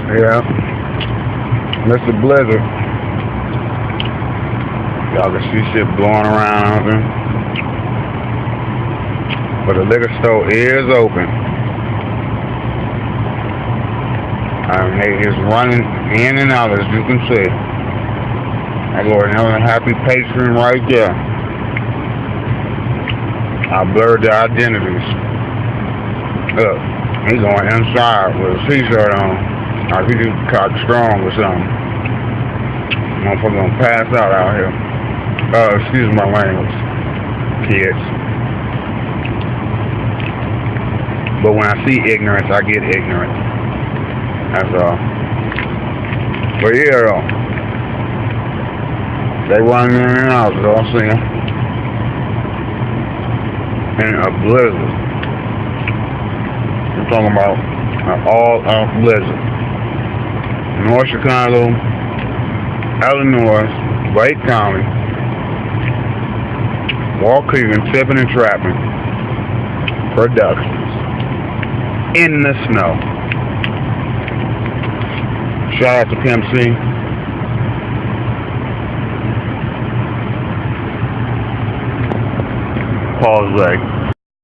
Yeah. Mr. Blizzard. Y'all can see shit blowing around out there. But the liquor store is open. It is running in and out, as you can see. I got another happy patron right there. I blurred the identities. Look, he's going inside with a t-shirt on. Like he just caught strong or something. Motherfucker gonna pass out here. Excuse my language, kids. But when I see ignorance, I get ignorant. That's all. But yeah, though. They running in and out, so I'm seeing. In a blizzard. I'm talking about an all-out blizzard. North Chicago, Illinois, Lake County, Waukegan, Tipping and Trapping Productions. In the snow. Shout out to Pimp C. Paul's leg.